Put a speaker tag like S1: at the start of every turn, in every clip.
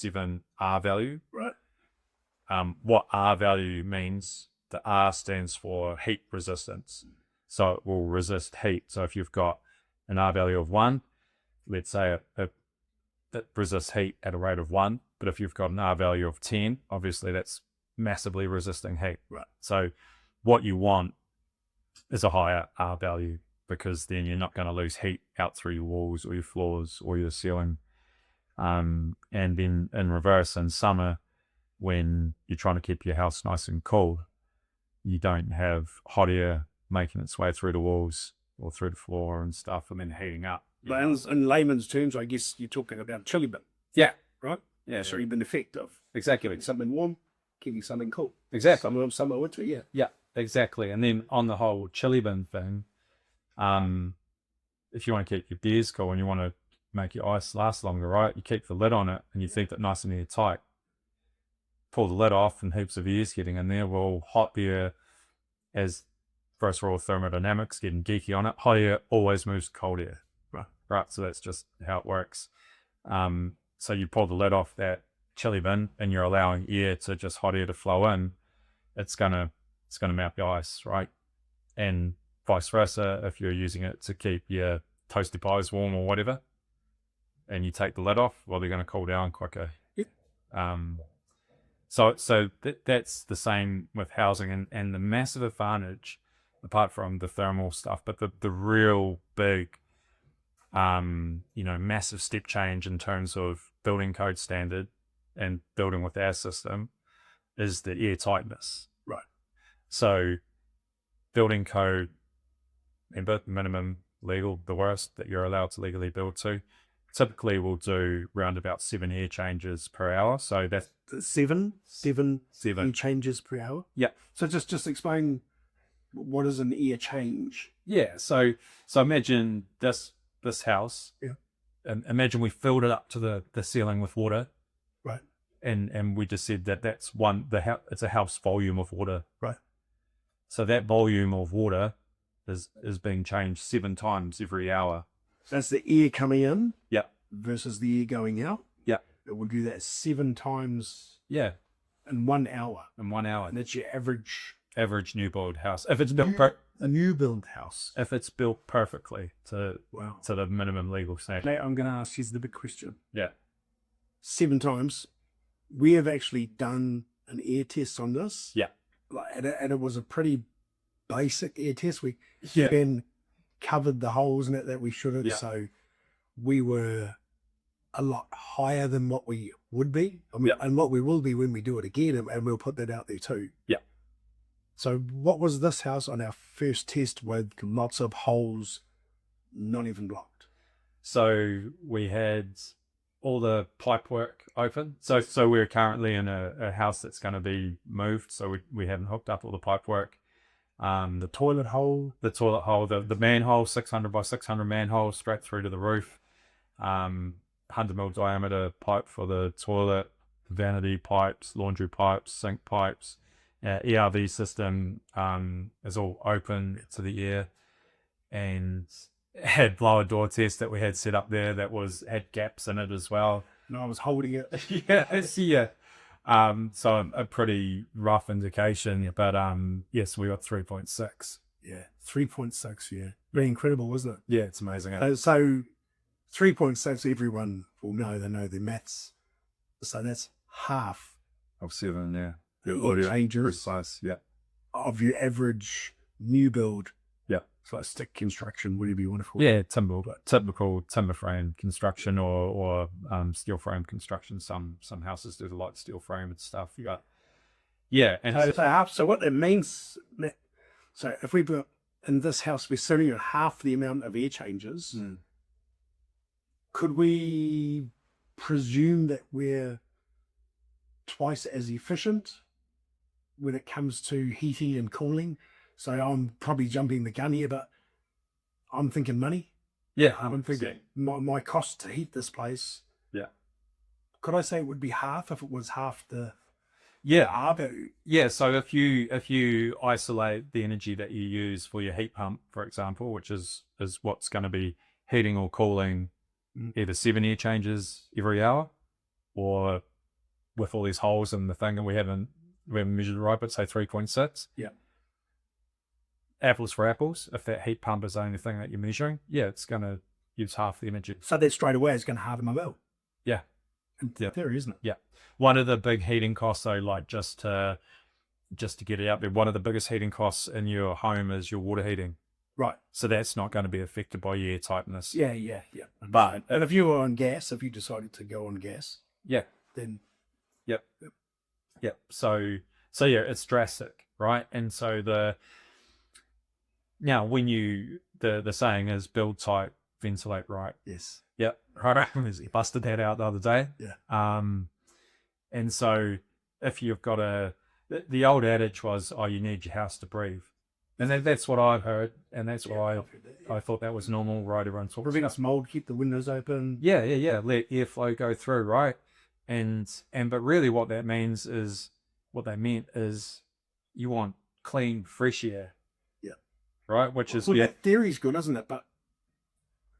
S1: 0.7 R value.
S2: Right.
S1: What R value means, the R stands for heat resistance. So it will resist heat. So if you've got an R value of 1, let's say it resists heat at a rate of 1. But if you've got an R value of 10, obviously that's massively resisting heat.
S2: Right.
S1: So what you want is a higher R value, because then you're not going to lose heat out through your walls or your floors or your ceiling. And then in reverse, in summer, when you're trying to keep your house nice and cool, you don't have hot air making its way through the walls or through the floor and stuff and then heating up.
S2: But in layman's terms, I guess you're talking about chili bin.
S1: Yeah.
S2: Right?
S1: Yeah.
S2: Chili bin effect of
S1: Exactly.
S2: keeping something warm, keeping something cool.
S1: Exactly.
S2: Summer, winter, yeah.
S1: Yeah, exactly. And then on the whole chili bin thing, if you want to keep your beers cool and you want to make your ice last longer, right, you keep the lid on it and you think that nice and airtight. Pull the lid off and heaps of air's getting in there. Well, hot air, as first rule of thermodynamics, getting geeky on it, hot air always moves to cold air. Right, so that's just how it works. So you pull the lid off that chili bin and you're allowing air to just hot air to flow in, it's gonna melt your ice, right? And vice versa, if you're using it to keep your toasty pies warm or whatever, and you take the lid off, well, they're going to cool down quicker.
S2: Yep.
S1: So that's the same with housing, and the massive advantage, apart from the thermal stuff, but the real big, massive step change in terms of building code standard and building with our system is the air tightness.
S2: Right.
S1: So building code and both minimum legal, the worst that you're allowed to legally build to, typically will do around about 7 air changes per hour. So that's
S2: seven air changes per hour.
S1: Yeah.
S2: So just explain, what is an air change?
S1: Yeah. So imagine this house.
S2: Yeah.
S1: And imagine we filled it up to the ceiling with water.
S2: Right.
S1: And we just said that's it's a house volume of water.
S2: Right.
S1: So that volume of water is being changed 7 times every hour.
S2: That's the air coming in.
S1: Yeah.
S2: Versus the air going out.
S1: Yeah.
S2: It will do that 7 times.
S1: Yeah.
S2: In 1 hour.
S1: In 1 hour.
S2: And that's your average
S1: new build house. If it's built
S2: a new build house.
S1: If it's built perfectly to the minimum legal standard.
S2: Now I'm going to ask you the big question.
S1: Yeah.
S2: 7 times. We have actually done an air test on this.
S1: Yeah.
S2: And it was a pretty basic air test. We then covered the holes in it that we should have.
S1: Yeah.
S2: So we were a lot higher than what we would be. I mean, and what we will be when we do it again, and we'll put that out there too.
S1: Yeah.
S2: So what was this house on our first test with lots of holes not even blocked?
S1: So we had all the pipe work open. So we're currently in a house that's going to be moved. So we haven't hooked up all the pipe work. The toilet hole, the manhole, 600 by 600 manhole straight through to the roof. 100 mil diameter pipe for the toilet, vanity pipes, laundry pipes, sink pipes. ERV system is all open to the air, and had blower door test that we had set up there that had gaps in it as well.
S2: No, I was holding it.
S1: Yeah. So a pretty rough indication, but yes, we got 3.6.
S2: Yeah, 3.6. Yeah, very incredible, wasn't it?
S1: Yeah, it's amazing.
S2: So 3.6, everyone will know. They know their maths. So that's half
S1: of 7. Yeah,
S2: the changes
S1: precise. Yeah,
S2: of your average new build.
S1: Yeah,
S2: so like stick construction, whatever you want to call it.
S1: Yeah, typical timber frame construction or steel frame construction. Some houses do the light steel frame and stuff. You got and
S2: so half. So what that means. So if we built in this house, we're sitting at half the amount of air changes. Could we presume that we're twice as efficient when it comes to heating and cooling? So I'm probably jumping the gun here, but I'm thinking money.
S1: Yeah,
S2: I'm thinking my cost to heat this place.
S1: Yeah.
S2: Could I say it would be half if it was half the?
S1: Yeah. So if you isolate the energy that you use for your heat pump, for example, which is what's going to be heating or cooling either 7 air changes every hour or with all these holes in the thing, and we haven't measured it right, but say 3.6.
S2: Yeah.
S1: Apples for apples. If that heat pump is the only thing that you're measuring, yeah, it's going to use half the energy.
S2: So that straight away is going to harden my bill.
S1: Yeah.
S2: In
S1: Yeah.
S2: theory, isn't it?
S1: Yeah. One of the big heating costs, though, like just to get it out there, one of the biggest heating costs in your home is your water heating.
S2: Right.
S1: So that's not going to be affected by your air tightness.
S2: Yeah. But and if you were on gas, if you decided to go on gas,
S1: Yeah.
S2: then
S1: Yep. So yeah, it's drastic, right? And so now when the saying is build tight, ventilate right.
S2: yes.
S1: Yep. Right. He busted that out the other day.
S2: Yeah.
S1: And so if you've got the old adage was, oh, you need your house to breathe. And that's what I've heard. And that's why I thought that was normal, right? Everyone talks
S2: Prevent us mold, keep the windows open.
S1: Yeah. Let airflow go through, right? But really what that means is, what they meant is you want clean, fresh air.
S2: Yeah.
S1: Right? Which is,
S2: that theory's good, isn't it? But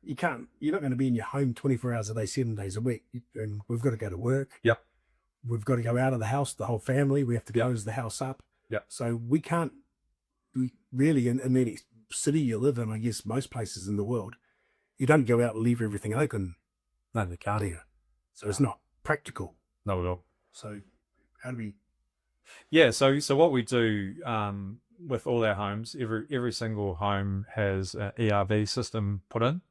S2: you're not going to be in your home 24 hours a day, 7 days a week. And we've got to go to work.
S1: Yep.
S2: We've got to go out of the house, the whole family. We have to close the house up.
S1: Yep.
S2: So we can't really, in any city you live in, I guess most places in the world, you don't go out and leave everything open. No, the cardio. So it's not practical.
S1: not at all.
S2: So how do we?
S1: Yeah. So what we do with all our homes, every single home has an ERV system put in.